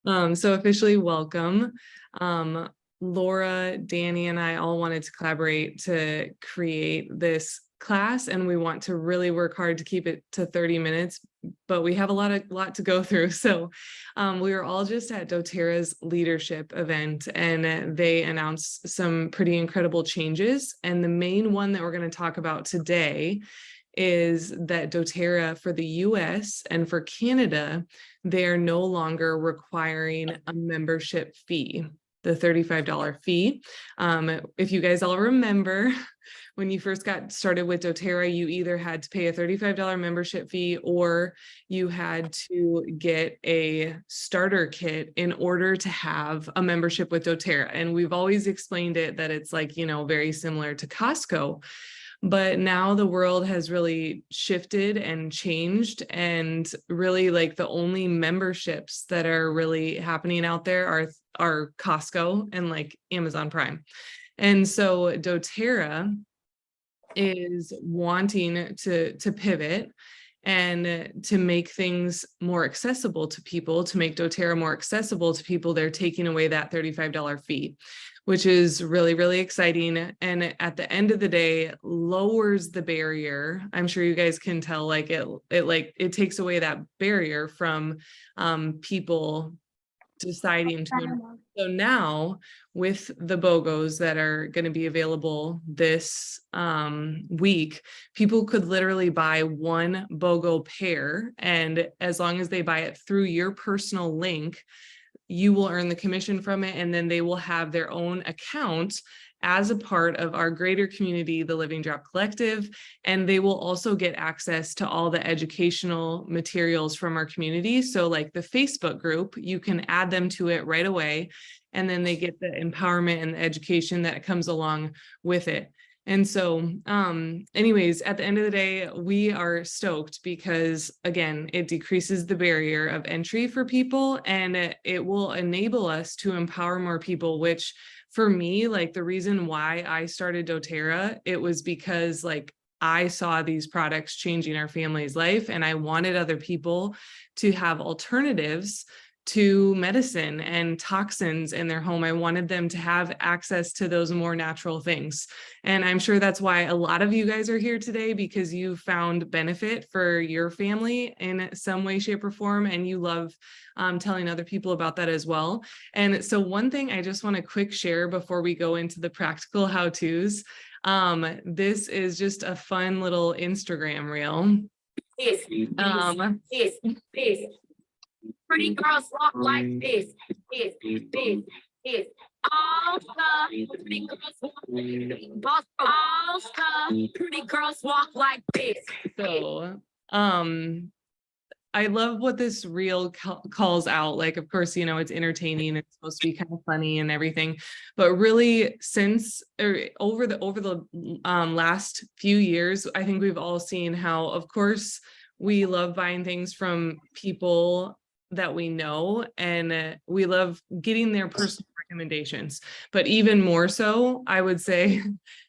So officially welcome. Laura, Danny, and I all wanted to collaborate to create this class, and we want to really work hard to keep it to 30 minutes, but we have a lot to go through. So we were all just at doTERRA's leadership event, and they announced some pretty incredible changes. And the main one that we're going to talk about today is that doTERRA for the US and for Canada, they are no longer requiring a membership fee, the $35 fee. If you guys all remember, when you first got started with doTERRA, you either had to pay a $35 membership fee or you had to get a starter kit in order to have a membership with doTERRA. And we've always explained it that it's like, very similar to Costco. But now the world has really shifted and changed, and really like the only memberships that are really happening out there are Costco and like Amazon Prime. And so doTERRA is wanting to pivot and to make things more accessible to people, to make doTERRA more accessible to people. They're taking away that $35 fee, which is really, really exciting. And at the end of the day, lowers the barrier. I'm sure you guys can tell, like it takes away that barrier from people deciding to. So now with the BOGOs that are going to be available this week, people could literally buy one BOGO pair, and as long as they buy it through your personal link, you will earn the commission from it, and then they will have their own account as a part of our greater community, the Living Drop Collective, and they will also get access to all the educational materials from our community. So like the Facebook group, you can add them to it right away, and then they get the empowerment and the education that comes along with it. And so anyways, at the end of the day, we are stoked because, again, it decreases the barrier of entry for people, and it will enable us to empower more people, which for me, like the reason why I started doTERRA, it was because like I saw these products changing our family's life, and I wanted other people to have alternatives to medicine and toxins in their home. I wanted them to have access to those more natural things. And I'm sure that's why a lot of you guys are here today, because you found benefit for your family in some way, shape, or form, and you love telling other people about that as well. And so one thing I just want to quick share before we go into the practical how-tos, this is just a fun little Instagram reel. Pretty girls walk like this. All star, pretty girls walk like all star, pretty girls walk like this. So, I love what this reel calls out. Like, of course, it's entertaining. It's supposed to be kind of funny and everything, but really, since over the last few years, I think we've all seen how, of course, we love buying things from people that we know, and we love getting their personal recommendations. But even more so, I would say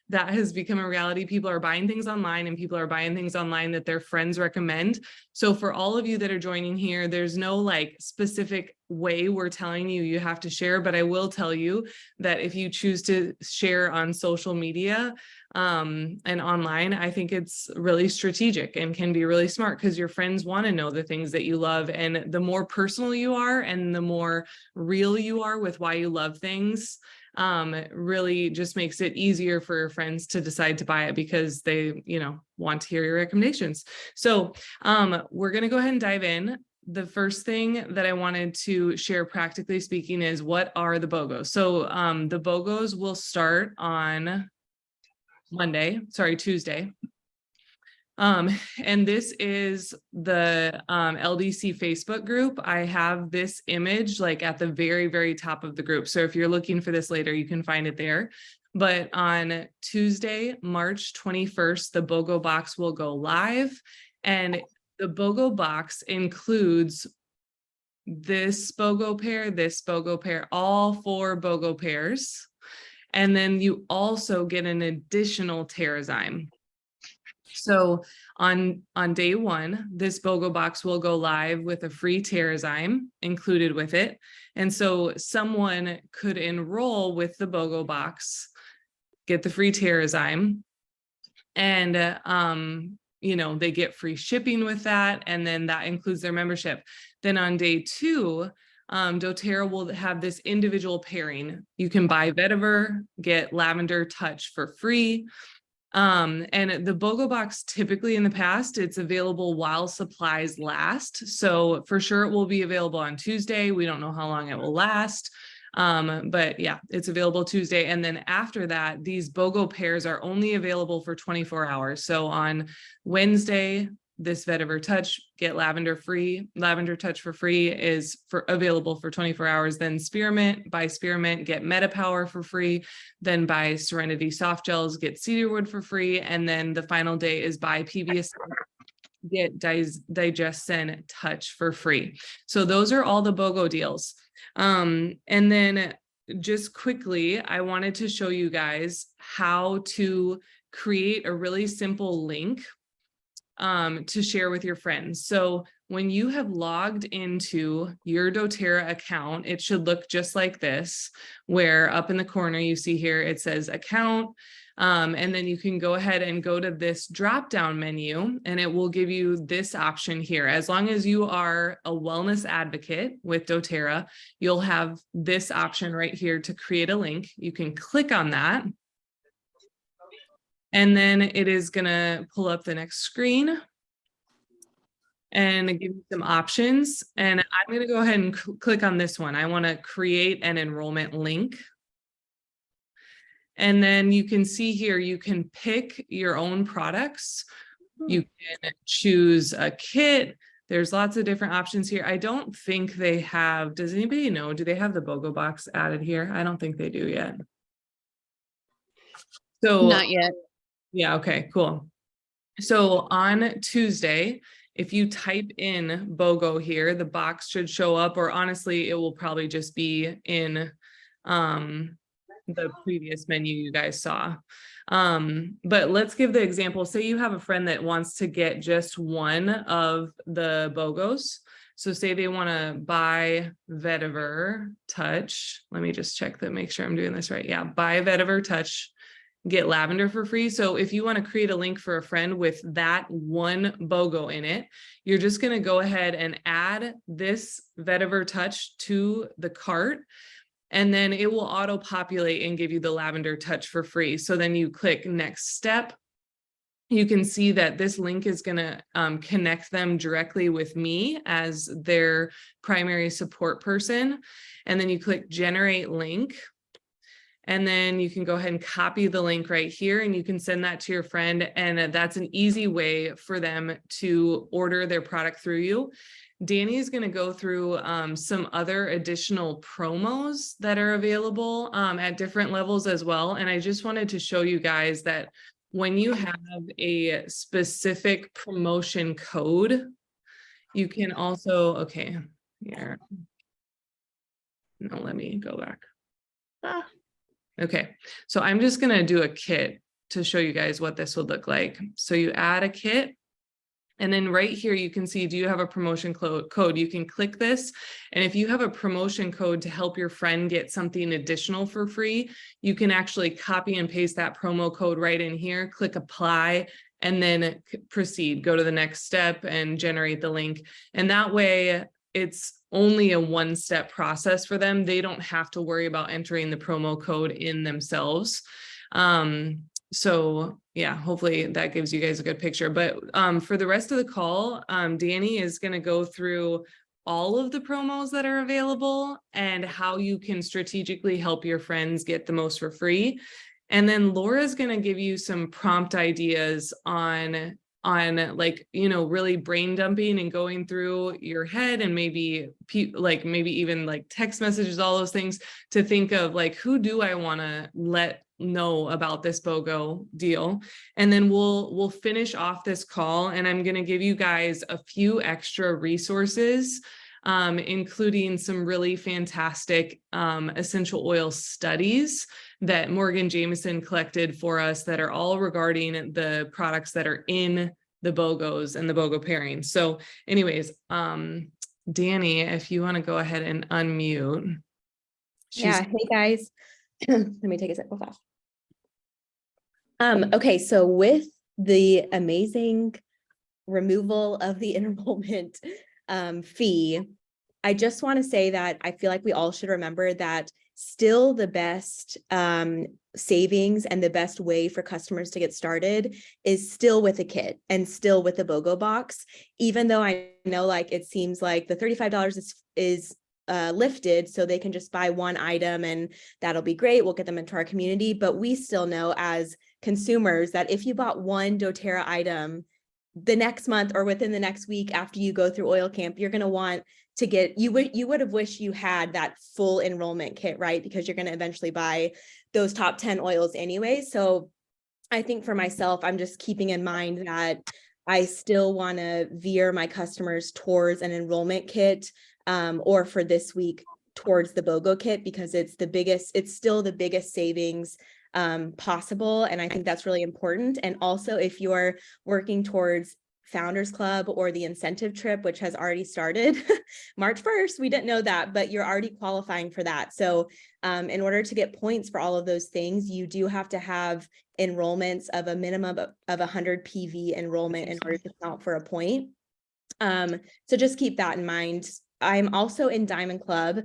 that has become a reality. People are buying things online, and people are buying things online that their friends recommend. So for all of you that are joining here, there's no like specific way we're telling you have to share, but I will tell you that if you choose to share on social media and online, I think it's really strategic and can be really smart, because your friends want to know the things that you love. And the more personal you are and the more real you are with why you love things, really just makes it easier for your friends to decide to buy it, because they, want to hear your recommendations. So we're going to go ahead and dive in. The first thing that I wanted to share, practically speaking, is what are the BOGOs? So the BOGOs will start on Tuesday. And this is the LDC Facebook group. I have this image like at the very, very top of the group. So if you're looking for this later, you can find it there. But on Tuesday, March 21st, the BOGO box will go live. And the BOGO box includes this BOGO pair, all 4 BOGO pairs. And then you also get an additional Terrazyme. So on day one, this Bogo box will go live with a free Terrazyme included with it. And so someone could enroll with the Bogo box, get the free Terrazyme, and you know, they get free shipping with that, and then that includes their membership. Then on day two, doTERRA will have this individual pairing. You can buy vetiver, get lavender touch for free. And the Bogo box, typically in the past, it's available while supplies last. So for sure it will be available on Tuesday. We don't know how long it will last. But yeah, it's available Tuesday. And then after that, these Bogo pairs are only available for 24 hours. So on Wednesday, this vetiver touch, get lavender touch for free is available for 24 hours. Then buy spearmint, get MetaPower for free. Then buy Serenity soft gels, get cedarwood for free. And then the final day is buy PBS, get Digestin touch for free. So those are all the Bogo deals. And then just quickly, I wanted to show you guys how to create a really simple link to share with your friends. So when you have logged into your doTERRA account, it should look just like this, where up in the corner you see here, it says account. And then you can go ahead and go to this drop-down menu, and it will give you this option here. As long as you are a wellness advocate with doTERRA, you'll have this option right here to create a link. You can click on that. And then it is going to pull up the next screen and give you some options. And I'm going to go ahead and click on this one. I want to create an enrollment link. And then you can see here, you can pick your own products. You can choose a kit. There's lots of different options here. I don't think they have, does anybody know, do they have the Bogo box added here? I don't think they do yet. So not yet. Yeah, okay, cool. So on Tuesday, if you type in Bogo here, the box should show up, or honestly, it will probably just be in the previous menu you guys saw. But let's give the example. Say you have a friend that wants to get just one of the Bogos. So say they want to buy vetiver touch. Let me just check that, make sure I'm doing this right. Yeah, buy vetiver touch, get lavender for free. So if you want to create a link for a friend with that one Bogo in it, you're just going to go ahead and add this vetiver touch to the cart, and then it will auto populate and give you the lavender touch for free. So then you click next step. You can see that this link is going to connect them directly with me as their primary support person. And then you click generate link. And then you can go ahead and copy the link right here, and you can send that to your friend. And that's an easy way for them to order their product through you. Danny is going to go through some other additional promos that are available at different levels as well. And I just wanted to show you guys that when you have a specific promotion code, you can also, okay, here. No, let me go back. Okay, so I'm just going to do a kit to show you guys what this would look like. So you add a kit, and then right here you can see, do you have a promotion code? You can click this, and if you have a promotion code to help your friend get something additional for free, you can actually copy and paste that promo code right in here, click apply, and then proceed, go to the next step and generate the link. And that way it's only a one-step process for them. They don't have to worry about entering the promo code in themselves. So yeah, hopefully that gives you guys a good picture. But for the rest of the call, Danny is going to go through all of the promos that are available and how you can strategically help your friends get the most for free. And then Laura's going to give you some prompt ideas on like, you know, really brain dumping and going through your head, and maybe even like text messages, all those things, to think of like, who do I want to let know about this Bogo deal? And then we'll finish off this call, and I'm going to give you guys a few extra resources including some really fantastic essential oil studies that Morgan Jameson collected for us that are all regarding the products that are in the BOGOs and the BOGO pairing. So anyways, Danny, if you want to go ahead and unmute. Yeah, hey guys. Let me take a sip real fast. Okay, so with the amazing removal of the enrollment fee, I just want to say that I feel like we all should remember that still the best savings and the best way for customers to get started is still with a kit and still with the BOGO box, even though I know like it seems like the $35 is lifted so they can just buy one item and that'll be great. We'll get them into our community, but we still know as consumers that if you bought one doTERRA item the next month or within the next week after you go through oil camp, you're going to want to get, you would have wished you had that full enrollment kit, right? Because you're going to eventually buy those top 10 oils anyway. So I think for myself, I'm just keeping in mind that I still want to veer my customers towards an enrollment kit, or for this week towards the BOGO kit, because it's still the biggest savings possible. And I think that's really important. And also if you're working towards Founders Club or the incentive trip, which has already started March 1st, we didn't know that, but you're already qualifying for that. So in order to get points for all of those things, you do have to have enrollments of a minimum of 100 PV enrollment in order to count for a point. So just keep that in mind. I'm also in Diamond Club.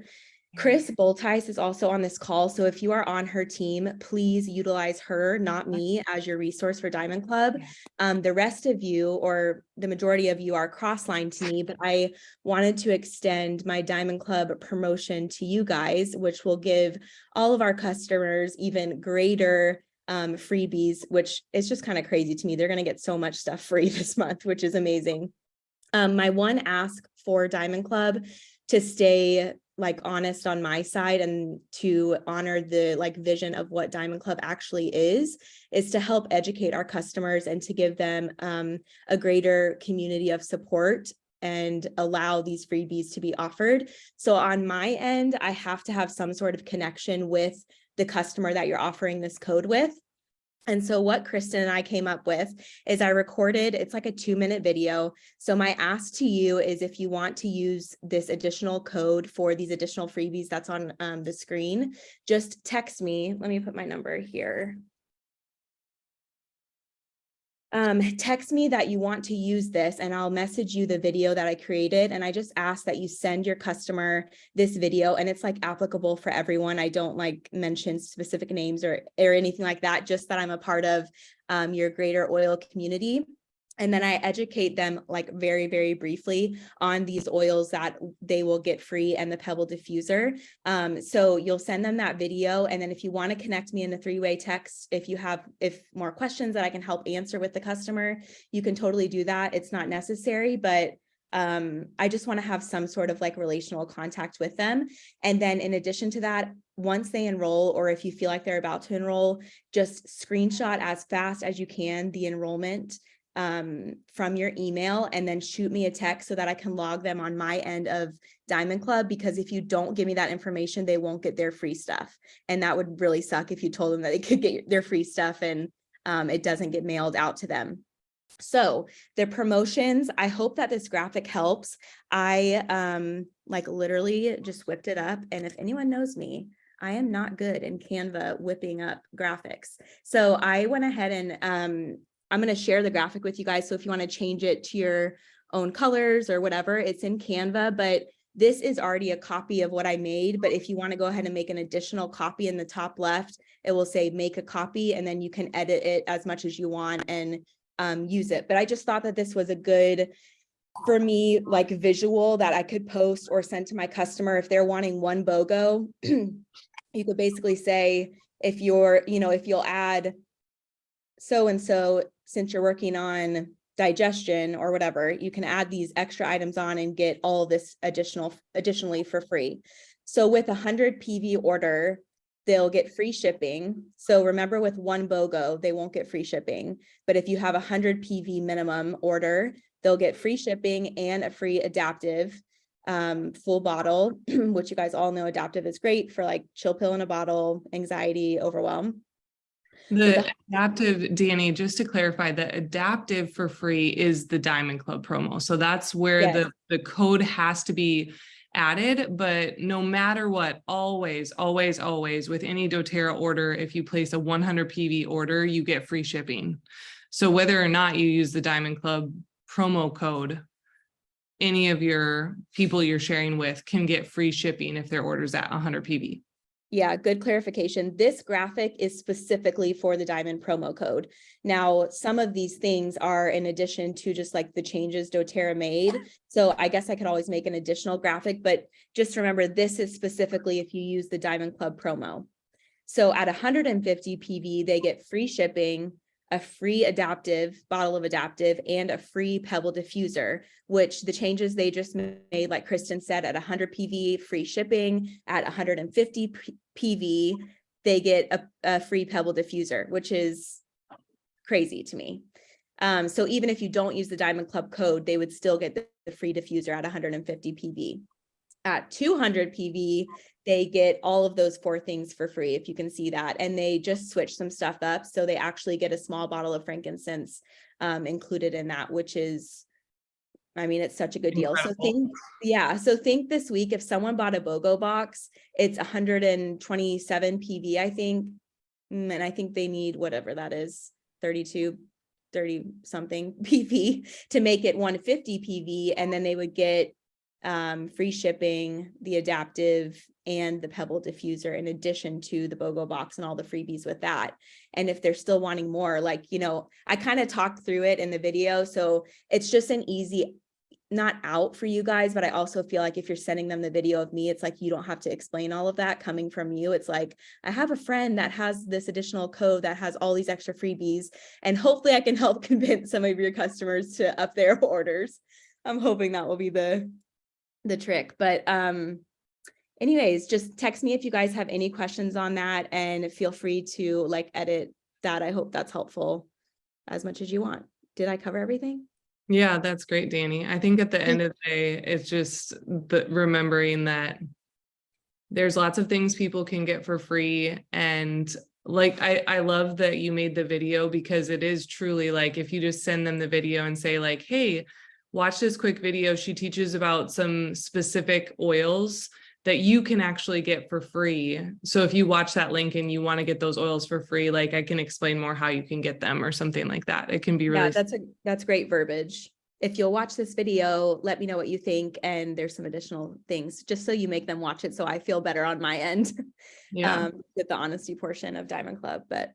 Chris Boltice is also on this call. So if you are on her team, please utilize her, not me, as your resource for Diamond Club. The rest of you, or the majority of you, are cross-lined to me, but I wanted to extend my Diamond Club promotion to you guys, which will give all of our customers even greater freebies, which is just kind of crazy to me. They're going to get so much stuff free this month, which is amazing. My one ask for Diamond Club to stay like honest on my side and to honor the like vision of what Diamond Club actually is to help educate our customers and to give them a greater community of support and allow these freebies to be offered. So on my end, I have to have some sort of connection with the customer that you're offering this code with. And so what Kristen and I came up with is I recorded, it's like a 2-minute video. So my ask to you is if you want to use this additional code for these additional freebies that's on the screen, just text me. Let me put my number here. Text me that you want to use this and I'll message you the video that I created. And I just ask that you send your customer this video, and it's like applicable for everyone. I don't like mention specific names or anything like that, just that I'm a part of your greater oil community. And then I educate them like very, very briefly on these oils that they will get free and the Pebble diffuser. So you'll send them that video. And then if you want to connect me in a 3-way text, if more questions that I can help answer with the customer, you can totally do that. It's not necessary, but I just want to have some sort of like relational contact with them. And then in addition to that, once they enroll, or if you feel like they're about to enroll, just screenshot as fast as you can the enrollment from your email and then shoot me a text so that I can log them on my end of Diamond Club, because if you don't give me that information, they won't get their free stuff. And that would really suck if you told them that they could get their free stuff and it doesn't get mailed out to them. So the promotions, I hope that this graphic helps. I like literally just whipped it up. And if anyone knows me, I am not good in Canva whipping up graphics. So I went ahead and I'm going to share the graphic with you guys. So if you want to change it to your own colors or whatever, it's in Canva, but this is already a copy of what I made. But if you want to go ahead and make an additional copy in the top left, it will say make a copy, and then you can edit it as much as you want and use it. But I just thought that this was a good, for me, like visual that I could post or send to my customer. If they're wanting one BOGO, you could basically say, if you'll add so-and-so, since you're working on digestion or whatever, you can add these extra items on and get all this additionally for free. So with 100 PV order, they'll get free shipping. So remember, with one BOGO, they won't get free shipping. But if you have 100 PV minimum order, they'll get free shipping and a free adaptive. full bottle, which you guys all know adaptive is great for like chill pill in a bottle, anxiety, overwhelm. The adaptive, Danny, just to clarify, the adaptive for free is the Diamond Club promo. So that's where Yes. the code has to be added, but no matter what, always, always, always with any doTERRA order, if you place a 100 PV order, you get free shipping. So whether or not you use the Diamond Club promo code, any of your people you're sharing with can get free shipping if their order's at 100 PV. Yeah, good clarification. This graphic is specifically for the Diamond promo code. Now, some of these things are in addition to just like the changes doTERRA made. So I guess I could always make an additional graphic, but just remember, this is specifically if you use the Diamond Club promo. So at 150 PV, they get free shipping, a free adaptive, bottle of adaptive, and a free Pebble diffuser, which the changes they just made, like Kristen said, at 100 PV, free shipping, at 150 PV, they get a free Pebble diffuser, which is crazy to me. So even if you don't use the Diamond Club code, they would still get the free diffuser at 150 PV. At 200 PV, they get all of those 4 things for free, if you can see that. And they just switch some stuff up. So they actually get a small bottle of frankincense included in that, which is, I mean, it's such a good deal. Incredible. So think this week, if someone bought a Bogo box, it's 127 PV, I think. And I think they need whatever that is, 30 something PV to make it 150 PV. And then they would get free shipping, the adaptive, and the Pebble diffuser in addition to the Bogo box and all the freebies with that. And if they're still wanting more, like, you know, I kind of talked through it in the video, so it's just an easy, not out for you guys, but I also feel like if you're sending them the video of me, it's like you don't have to explain all of that coming from you. It's like, I have a friend that has this additional code that has all these extra freebies, and hopefully I can help convince some of your customers to up their orders. I'm hoping that will be the trick. But anyways, just text me if you guys have any questions on that, and feel free to like edit that. I hope that's helpful as much as you want. Did I cover everything? Yeah, that's great, Danny. I think at the end of the day, it's just remembering that there's lots of things people can get for free. And like, I love that you made the video, because it is truly like, if you just send them the video and say like, hey, watch this quick video. She teaches about some specific oils that you can actually get for free. So if you watch that link and you want to get those oils for free, like I can explain more how you can get them or something like that. It can be really, yeah, that's great verbiage. If you'll watch this video, let me know what you think. And there's some additional things just so you make them watch it, so I feel better on my end. yeah. With the honesty portion of Diamond Club. But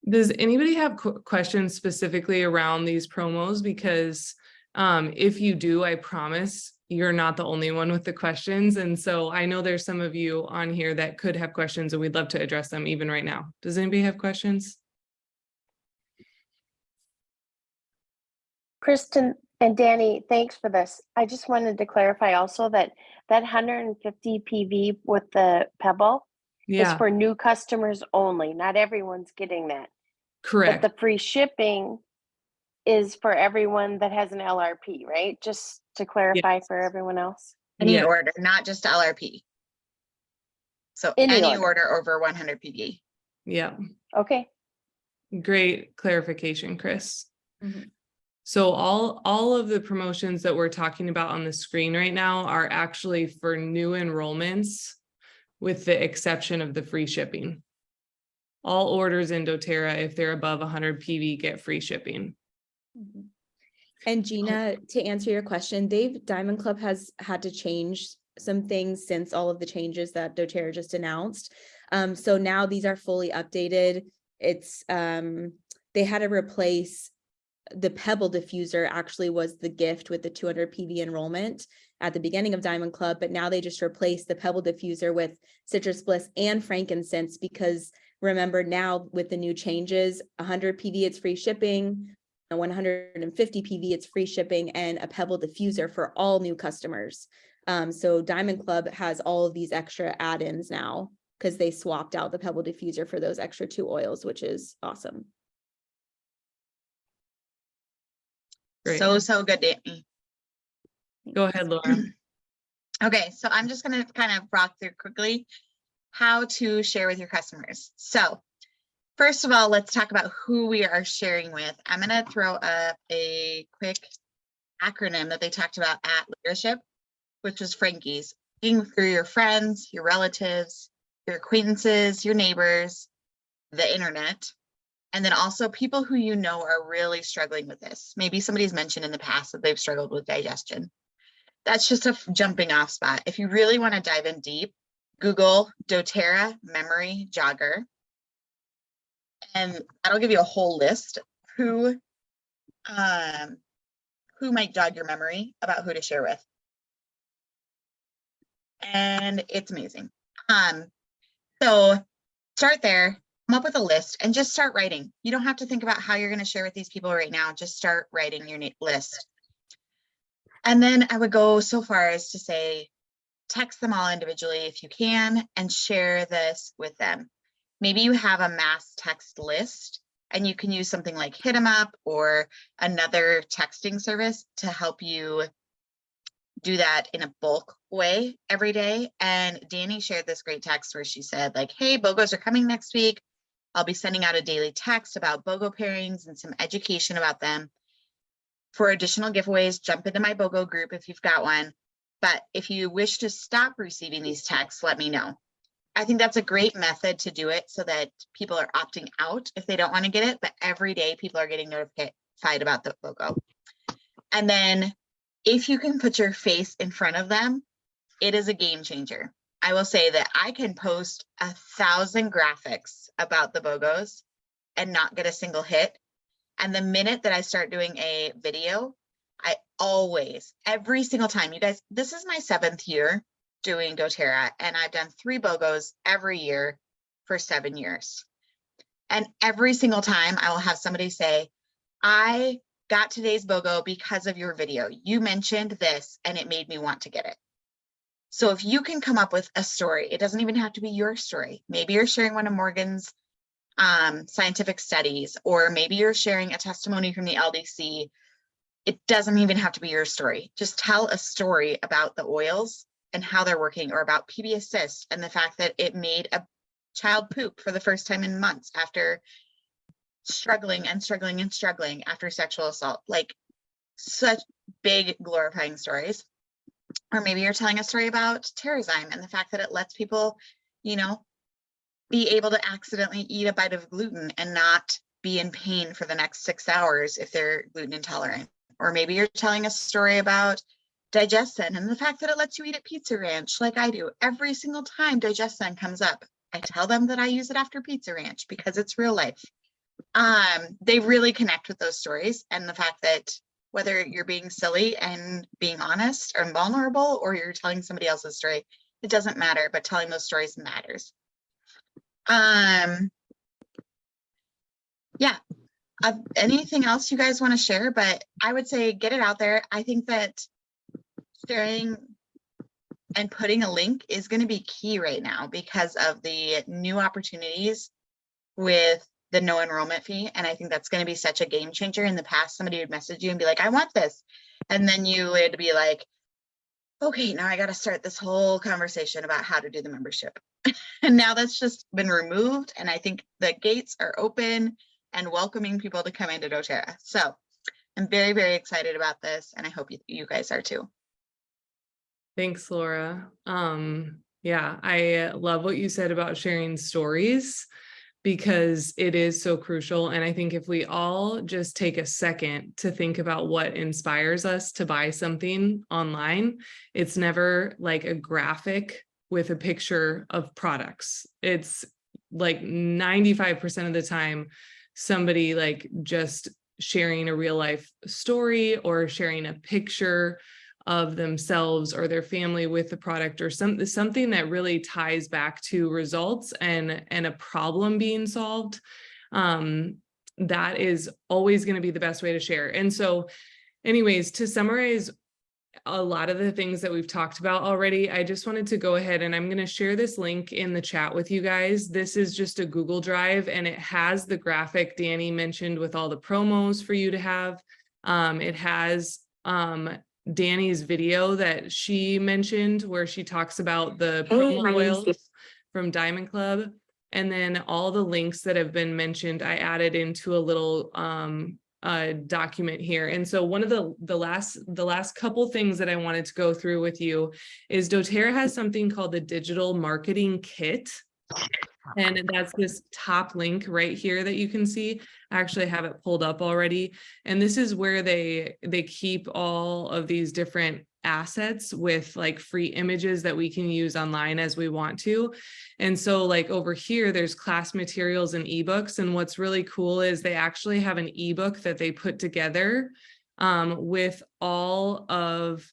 Does anybody have questions specifically around these promos? Because if you do, I promise you're not the only one with the questions. And so I know there's some of you on here that could have questions, and we'd love to address them even right now. Does anybody have questions? Kristen and Danny, thanks for this. I just wanted to clarify also that 150 PV with the Pebble is for new customers only. Not everyone's getting that. Correct. But the free shipping is for everyone that has an LRP, right? Just to clarify for everyone else. Any order, not just LRP. So any order over 100 PV. Yeah. Okay. Great clarification, Chris. mm-hmm. So all of the promotions that we're talking about on the screen right now are actually for new enrollments, with the exception of the free shipping. All orders in doTERRA, if they're above 100 PV, get free shipping. Mm-hmm. And Gina, to answer your question, Diamond Club has had to change some things since all of the changes that doTERRA just announced. So now these are fully updated. It's they had to replace the Pebble diffuser. Actually was the gift with the 200 PV enrollment at the beginning of Diamond Club, but now they just replaced the Pebble diffuser with citrus bliss and frankincense, because remember now with the new changes, 100 PV it's free shipping, 150 PV it's free shipping, and a Pebble diffuser for all new customers. So Diamond Club has all of these extra add-ins now because they swapped out the Pebble diffuser for those extra 2 oils, which is awesome. Great. So good, Danny. Go ahead, Laura. Okay, so I'm just going to kind of walk through quickly how to share with your customers. So first of all, let's talk about who we are sharing with. I'm going to throw up a quick acronym that they talked about at leadership, which was Frankie's. Being through your friends, your relatives, your acquaintances, your neighbors, the internet, and then also people who you know are really struggling with this. Maybe somebody's mentioned in the past that they've struggled with digestion. That's just a jumping off spot. If you really want to dive in deep, Google doTERRA memory jogger, and that'll give you a whole list who might jog your memory about who to share with. And it's amazing. So start there, come up with a list and just start writing. You don't have to think about how you're going to share with these people right now. Just start writing your list. And then I would go so far as to say, text them all individually if you can and share this with them. Maybe you have a mass text list and you can use something like Hit 'em Up or another texting service to help you do that in a bulk way every day. And Danny shared this great text where she said like, hey, BOGOs are coming next week. I'll be sending out a daily text about BOGO pairings and some education about them. For additional giveaways, jump into my BOGO group if you've got one. But if you wish to stop receiving these texts, let me know. I think that's a great method to do it so that people are opting out if they don't want to get it, but every day people are getting notified about the BOGO. And then if you can put your face in front of them, it is a game changer. I will say that I can post 1,000 graphics about the BOGOs and not get a single hit. And the minute that I start doing a video, I always, every single time, you guys, this is my 7th year doing doTERRA, and I've done 3 BOGOs every year for 7 years. And every single time I will have somebody say, I got today's BOGO because of your video. You mentioned this and it made me want to get it. So if you can come up with a story, it doesn't even have to be your story. Maybe you're sharing one of Morgan's scientific studies, or maybe you're sharing a testimony from the LDC. It doesn't even have to be your story. Just tell a story about the oils and how they're working, or about PB Assist and the fact that it made a child poop for the first time in months after struggling and struggling and struggling after sexual assault. Like, such big glorifying stories. Or maybe you're telling a story about Terrazyme and the fact that it lets people, you know, be able to accidentally eat a bite of gluten and not be in pain for the next 6 hours if they're gluten intolerant. Or maybe you're telling a story about Digestin and the fact that it lets you eat at Pizza Ranch like I do. Every single time Digestin comes up, I tell them that I use it after Pizza Ranch because it's real life. They really connect with those stories, and the fact that whether you're being silly and being honest or vulnerable, or you're telling somebody else's story, it doesn't matter, but telling those stories matters. Yeah. Anything else you guys want to share? But I would say get it out there. I think that sharing and putting a link is going to be key right now because of the new opportunities with the no enrollment fee. And I think that's going to be such a game changer. In the past, somebody would message you and be like, I want this. And then you would be like, okay, now I got to start this whole conversation about how to do the membership. And now that's just been removed. And I think the gates are open and welcoming people to come into doTERRA. So I'm very, very excited about this. And I hope you guys are too. Thanks, Laura. Yeah, I love what you said about sharing stories, because it is so crucial. And I think if we all just take a second to think about what inspires us to buy something online, it's never like a graphic with a picture of products. It's like 95% of the time, somebody like just sharing a real life story or sharing a picture of themselves or their family with the product, or something that really ties back to results and a problem being solved. That is always going to be the best way to share. And so anyways, to summarize a lot of the things that we've talked about already, I just wanted to go ahead and I'm going to share this link in the chat with you guys. This is just a Google Drive and it has the graphic Danny mentioned with all the promos for you to have. It has Danny's video that she mentioned where she talks about the Hey, promo my name's oils from Diamond Club. And then all the links that have been mentioned, I added into a little document here. And so one of the last couple things that I wanted to go through with you is doTERRA has something called the Digital Marketing Kit. And that's this top link right here that you can see. I actually have it pulled up already. And this is where they keep all of these different assets with like free images that we can use online as we want to. And so like over here, there's class materials and ebooks. And what's really cool is they actually have an ebook that they put together with all of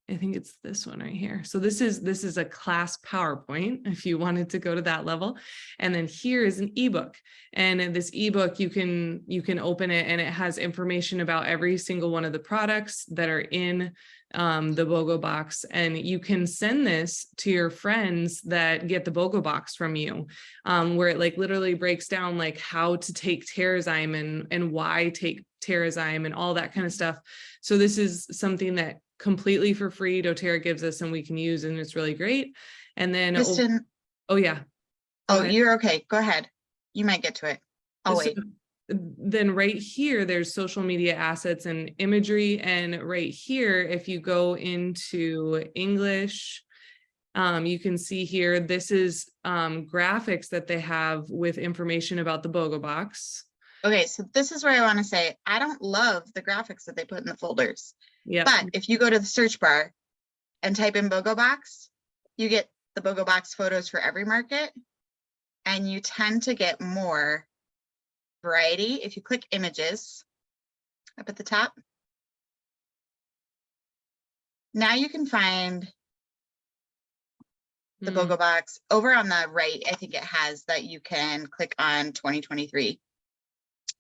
I think it's this one right here. So this is a class PowerPoint if you wanted to go to that level. And then here is an ebook. And in this ebook, you can open it and it has information about every single one of the products that are in the Bogo box. And you can send this to your friends that get the Bogo box from you, where it like literally breaks down like how to take Terrazyme and why take Terrazyme and all that kind of stuff. So this is something that completely for free doTERRA gives us and we can use, and it's really great. And then Kristen, oh yeah. oh, you're okay. Go ahead. You might get to it. I'll wait. Then right here, there's social media assets and imagery. And right here, if you go into English, you can see here, this is graphics that they have with information about the Bogo box. Okay, so this is where I want to say, I don't love the graphics that they put in the folders. Yeah. But if you go to the search bar and type in Bogo box, you get the Bogo box photos for every market. And you tend to get more variety if you click images up at the top. Now you can find the Bogo box over on the right. I think it has that you can click on 2023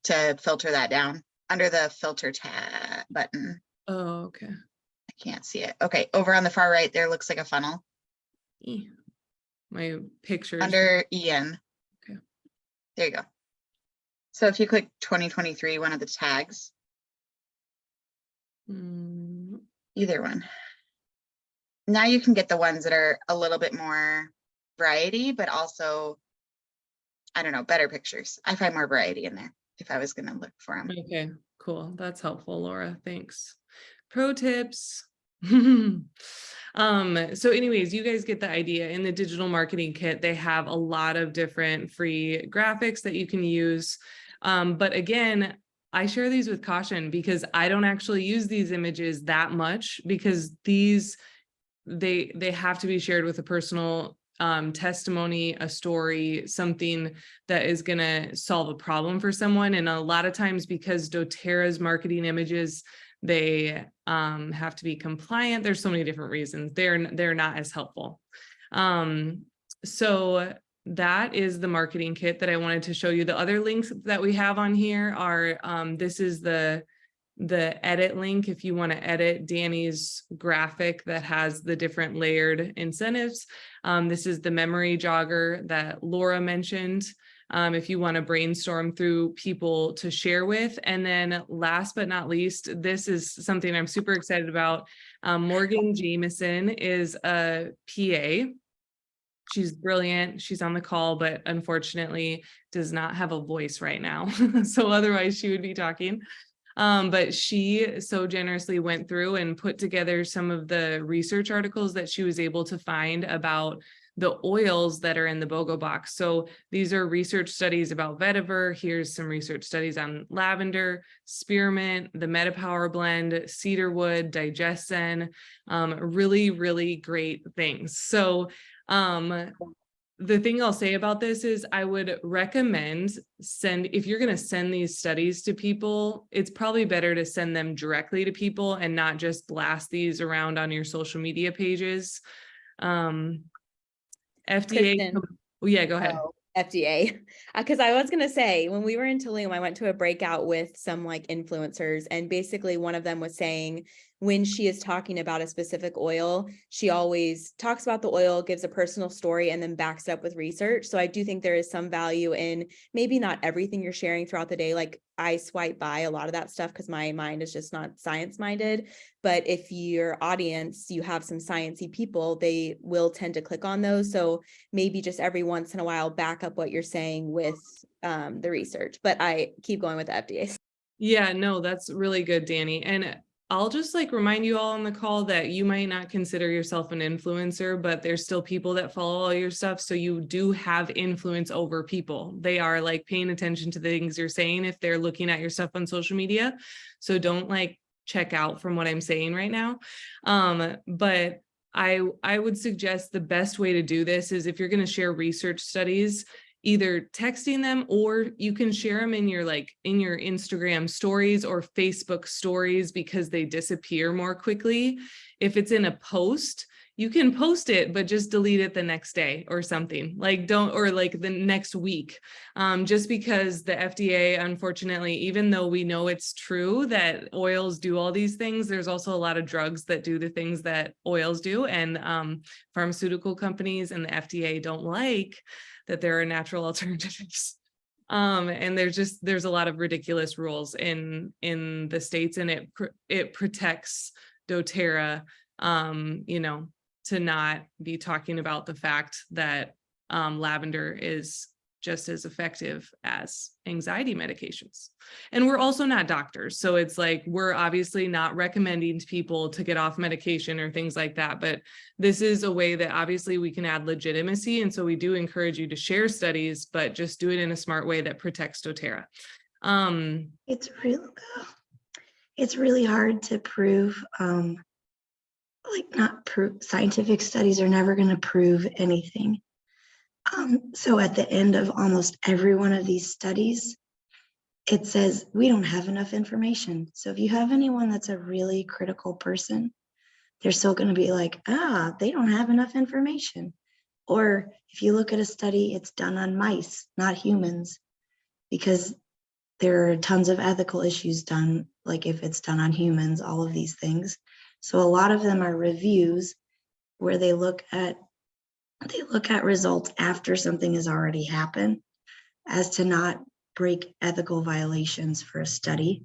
to filter that down under the filter tab button. Oh, okay. I can't see it. Okay, over on the far right, there looks like a funnel. My pictures. Under Ian. Okay. There you go. So if you click 2023, one of the tags. Either one. Now you can get the ones that are a little bit more variety, but also, I don't know, better pictures. I find more variety in there if I was going to look for them. Okay, cool. That's helpful, Laura. Thanks. Pro tips. So anyways, you guys get the idea. In the digital marketing kit, they have a lot of different free graphics that you can use. But again, I share these with caution because I don't actually use these images that much because these, they have to be shared with a personal testimony, a story, something that is going to solve a problem for someone. And a lot of times because doTERRA's marketing images, they have to be compliant. There's so many different reasons they're not as helpful. So that is the marketing kit that I wanted to show you. The other links that we have on here are this is the edit link if you want to edit Danny's graphic that has the different layered incentives. This is the memory jogger that Laura mentioned. If you want to brainstorm through people to share with. And then last but not least, this is something I'm super excited about. Morgan Jameson is a PA. She's brilliant. She's on the call, but unfortunately does not have a voice right now. So otherwise she would be talking. But she so generously went through and put together some of the research articles that she was able to find about the oils that are in the Bogo box. So these are research studies about vetiver. Here's some research studies on lavender, spearmint, the MetaPower blend, cedarwood, digestin, really, really great things. So the thing I'll say about this is I would recommend if you're going to send these studies to people, it's probably better to send them directly to people and not just blast these around on your social media pages. FDA. Kristen. Oh, yeah, go ahead. Oh, FDA. Because I was going to say, when we were in Tulum, I went to a breakout with some like influencers, and basically one of them was saying when she is talking about a specific oil, she always talks about the oil, gives a personal story, and then backs it up with research. So I do think there is some value in maybe not everything you're sharing throughout the day. Like I swipe by a lot of that stuff because my mind is just not science minded. But if your audience, you have some sciencey people, they will tend to click on those. So maybe just every once in a while, back up what you're saying with the research. But I keep going with the FDA. Yeah, no, that's really good, Danny. And I'll just like remind you all on the call that you might not consider yourself an influencer, but there's still people that follow all your stuff. So you do have influence over people. They are like paying attention to the things you're saying if they're looking at your stuff on social media. So don't like check out from what I'm saying right now. But I would suggest the best way to do this is if you're going to share research studies, either texting them, or you can share them in your Instagram stories or Facebook stories because they disappear more quickly. If it's in a post, you can post it, but just delete it the next day or something, like or like the next week. Just because the FDA, unfortunately, even though we know it's true that oils do all these things, there's also a lot of drugs that do the things that oils do. And pharmaceutical companies and the FDA don't like that there are natural alternatives. And there's a lot of ridiculous rules in the States, and it protects doTERRA, to not be talking about the fact that lavender is just as effective as anxiety medications. And we're also not doctors. So it's like, we're obviously not recommending to people to get off medication or things like that. But this is a way that obviously we can add legitimacy. And so we do encourage you to share studies, but just do it in a smart way that protects doTERRA. It's really hard to prove, scientific studies are never going to prove anything. So at the end of almost every one of these studies, it says we don't have enough information. So if you have anyone that's a really critical person, they're still going to be like, they don't have enough information. Or if you look at a study, it's done on mice, not humans, because there are tons of ethical issues done, like if it's done on humans, all of these things. So a lot of them are reviews where they look at results after something has already happened, as to not break ethical violations for a study,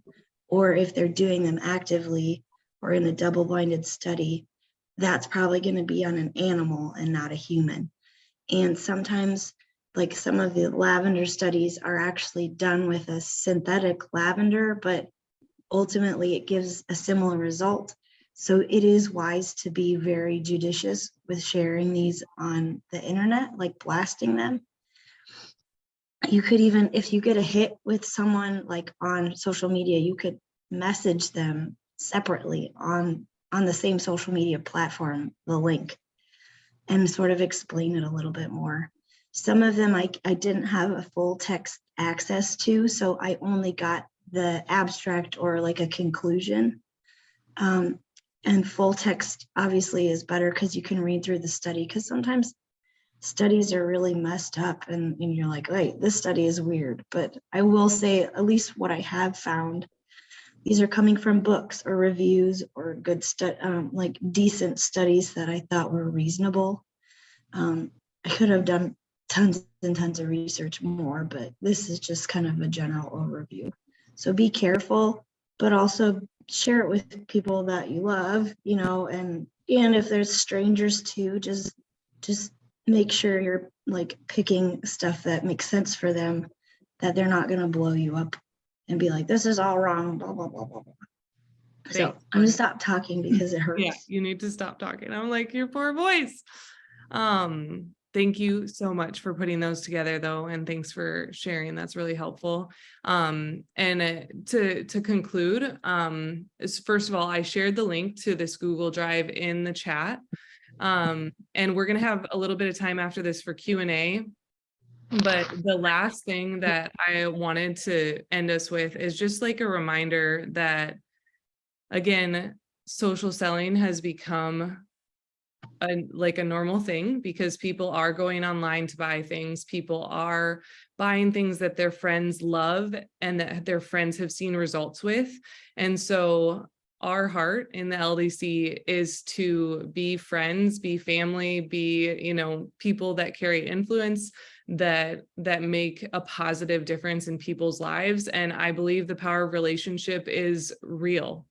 or if they're doing them actively or in a double-blinded study, that's probably going to be on an animal and not a human. And sometimes, like some of the lavender studies are actually done with a synthetic lavender, but ultimately it gives a similar result. So it is wise to be very judicious with sharing these on the internet, like blasting them. You could even, if you get a hit with someone like on social media, you could message them separately on the same social media platform, the link, and sort of explain it a little bit more. Some of them I didn't have a full text access to, so I only got the abstract or like a conclusion. And full text obviously is better because you can read through the study, because sometimes studies are really messed up and you're like, wait, this study is weird. But I will say, at least what I have found, these are coming from books or reviews or good like decent studies that I thought were reasonable. I could have done tons and tons of research more, but this is just kind of a general overview. So be careful, but also share it with people that you love, and if there's strangers too, just make sure you're like picking stuff that makes sense for them, that they're not going to blow you up and be like, this is all wrong, blah, blah, blah, blah, blah. So I'm going to stop talking because it hurts. Yeah, you need to stop talking. I'm like, your poor voice. Thank you so much for putting those together though. And thanks for sharing. That's really helpful. And to conclude, first of all, I shared the link to this Google Drive in the chat. And we're going to have a little bit of time after this for Q&A. But the last thing that I wanted to end us with is just like a reminder that, again, social selling has become a normal thing because people are going online to buy things. People are buying things that their friends love and that their friends have seen results with. And so our heart in the LDC is to be friends, be family, be, you know, people that carry influence, that make a positive difference in people's lives. And I believe the power of relationship is real.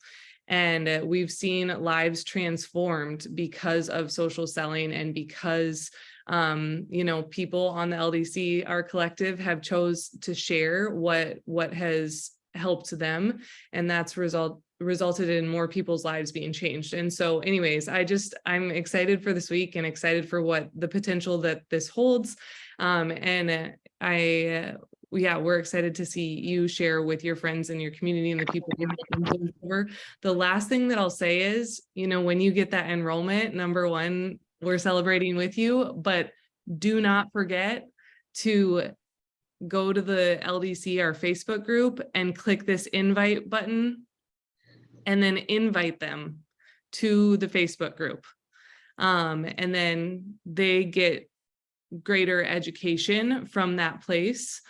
And we've seen lives transformed because of social selling, and because you know, people on the LDC, our collective, have chose to share what has helped them, and that's resulted in more people's lives being changed. And so anyways, I'm excited for this week and excited for what the potential that this holds. We're excited to see you share with your friends and your community and the people you're helping over. The last thing that I'll say is, you know, when you get that enrollment, number one, we're celebrating with you, but do not forget to go to the LDC, our Facebook group, and click this invite button, and then invite them to the Facebook group. And then they get greater education from that place.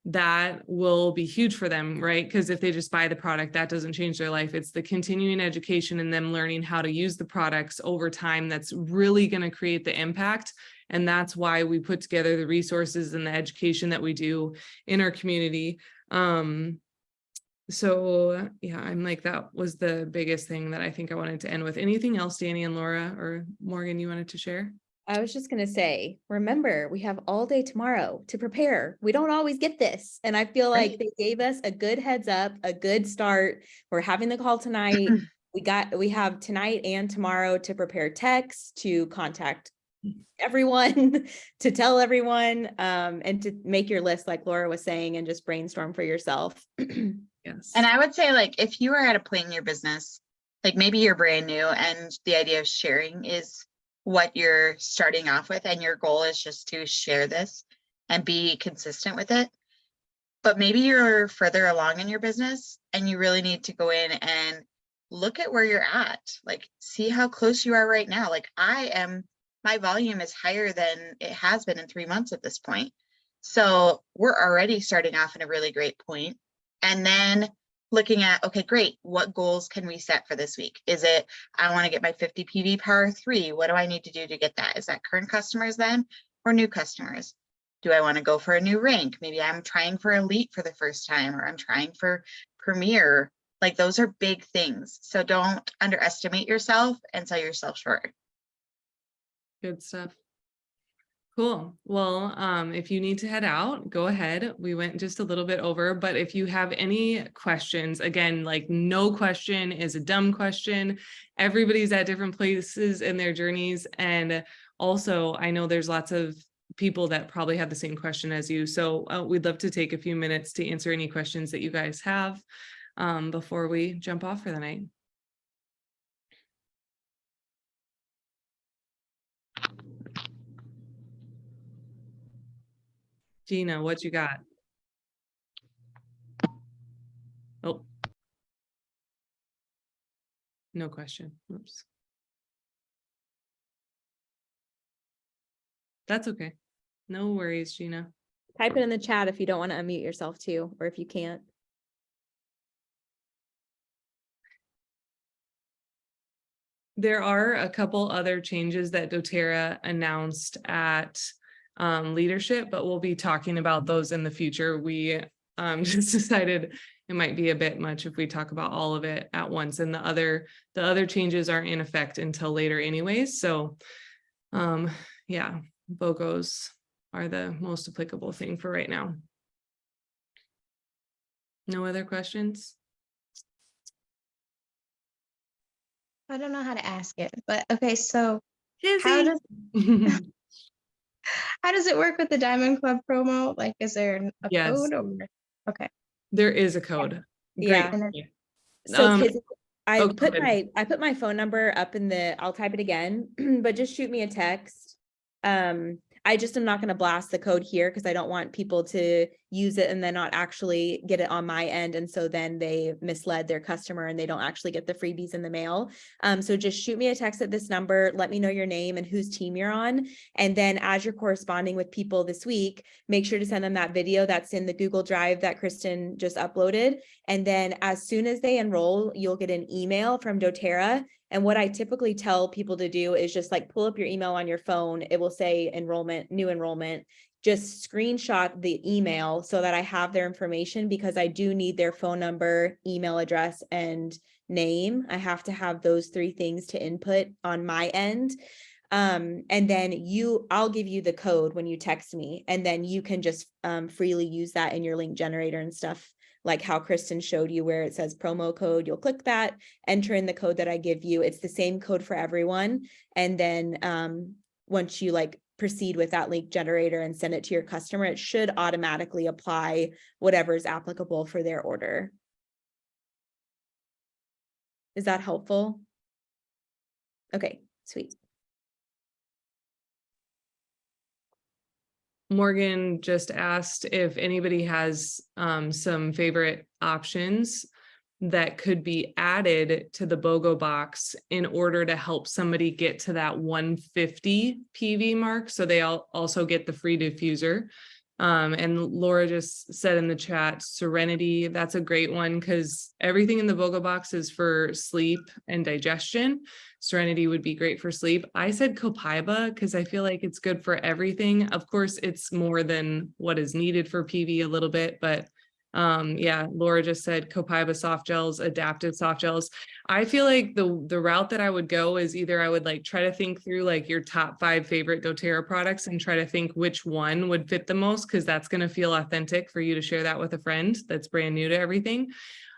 That will be huge for them, right? Because if they just buy the product, that doesn't change their life. It's the continuing education and them learning how to use the products over time that's really going to create the impact. And that's why we put together the resources and the education that we do in our community. So yeah, I'm like, that was the biggest thing that I think I wanted to end with. Anything else, Danny and Laura or Morgan, you wanted to share? I was just going to say, remember, we have all day tomorrow to prepare. We don't always get this. And I feel like they gave us a good heads up, a good start. We're having the call tonight. We have tonight and tomorrow to prepare texts, to contact everyone, to tell everyone, and to make your list, like Laura was saying, and just brainstorm for yourself. Yes. And I would say, like, if you are at a point in your business, like maybe you're brand new and the idea of sharing is what you're starting off with, and your goal is just to share this and be consistent with it. But maybe you're further along in your business and you really need to go in and look at where you're at, like see how close you are right now. Like my volume is higher than it has been in 3 months at this point. So we're already starting off in a really great point. And then looking at, okay, great, what goals can we set for this week? Is it, I want to get my 50 PV power 3. What do I need to do to get that? Is that current customers then, or new customers? Do I want to go for a new rank? Maybe I'm trying for Elite for the first time, or I'm trying for Premier. Like, those are big things. So don't underestimate yourself and sell yourself short. Good stuff. Cool. Well, if you need to head out, go ahead. We went just a little bit over, but if you have any questions, again, like, no question is a dumb question. Everybody's at different places in their journeys. And also, I know there's lots of people that probably have the same question as you. So we'd love to take a few minutes to answer any questions that you guys have before we jump off for the night. Gina, what you got? Oh, no question. Oops. That's okay. No worries, Gina. Type it in the chat if you don't want to unmute yourself too, or if you can't. There are a couple other changes that doTERRA announced at leadership, but we'll be talking about those in the future. We just decided it might be a bit much if we talk about all of it at once, and the other changes aren't in effect until later anyways. So yeah, BOGOs are the most applicable thing for right now. No other questions? I don't know how to ask it, but okay, so How does it work with the Diamond Club promo? Like, is there a Yes. code or okay? There is a code. Yeah. Great. So I go put ahead. I put my phone number up in the, I'll type it again, but just shoot me a text. I just am not going to blast the code here because I don't want people to use it and then not actually get it on my end. And so then they misled their customer and they don't actually get the freebies in the mail. So just shoot me a text at this number. Let me know your name and whose team you're on. And then as you're corresponding with people this week, make sure to send them that video that's in the Google Drive that Kristen just uploaded. And then as soon as they enroll, you'll get an email from doTERRA. And what I typically tell people to do is just like pull up your email on your phone. It will say enrollment, new enrollment. Just screenshot the email so that I have their information, because I do need their phone number, email address, and name. I have to have those 3 things to input on my end. And then I'll give you the code when you text me, and then you can just freely use that in your link generator and stuff, like how Kristen showed you where it says promo code. You'll click that, enter in the code that I give you. It's the same code for everyone. And then once you like proceed with that link generator and send it to your customer, it should automatically apply whatever is applicable for their order. Is that helpful? Okay, sweet. Morgan just asked if anybody has some favorite options that could be added to the BOGO box in order to help somebody get to that 150 PV mark. So they also get the free diffuser. And Laura just said in the chat, Serenity, that's a great one because everything in the BOGO box is for sleep and digestion. Serenity would be great for sleep. I said Copaiba because I feel like it's good for everything. Of course, it's more than what is needed for PV a little bit, but yeah, Laura just said Copaiba soft gels, adaptive soft gels. I feel like the route that I would go is either I would like try to think through like your top 5 favorite doTERRA products and try to think which one would fit the most, because that's going to feel authentic for you to share that with a friend that's brand new to everything.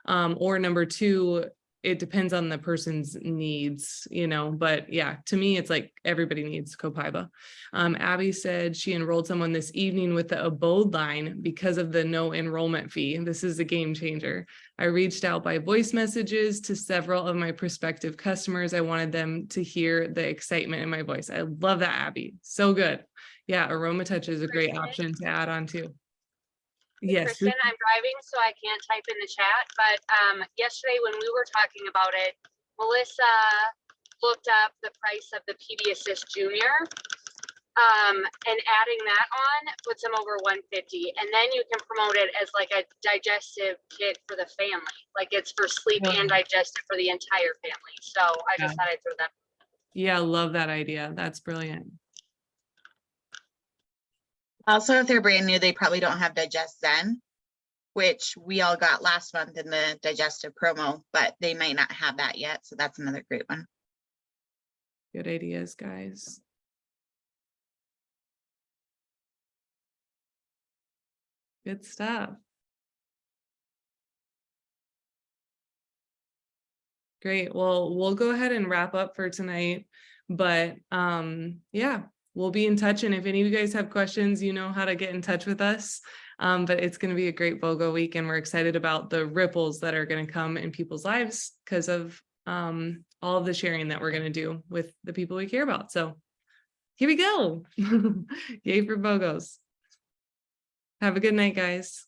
Or number 2, it depends on the person's needs, you know, but yeah, to me, it's like everybody needs Copaiba. Abby said she enrolled someone this evening with the Abode line because of the no enrollment fee. This is a game changer. I reached out by voice messages to several of my prospective customers. I wanted them to hear the excitement in my voice. I love that, Abby. So good. Yeah, Aroma Touch is a great option to add on too. Yes. Kristen, I'm driving, so I can't type in the chat, but yesterday when we were talking about it, Melissa looked up the price of the PV Assist Junior, and adding that on puts them over 150, and then you can promote it as like a digestive kit for the family, like it's for sleep and digestive for the entire family. So I just thought I'd throw that. Yeah, love that idea. That's brilliant. Also, if they're brand new, they probably don't have Digest Zen, which we all got last month in the digestive promo, but they might not have that yet. So that's another great one. Good ideas, guys. Good stuff. Great. Well, we'll go ahead and wrap up for tonight, but yeah, we'll be in touch. And if any of you guys have questions, you know how to get in touch with us. But it's going to be a great BOGO week, and we're excited about the ripples that are going to come in people's lives because of all of the sharing that we're going to do with the people we care about. So here we go. Yay for BOGOs. Have a good night, guys.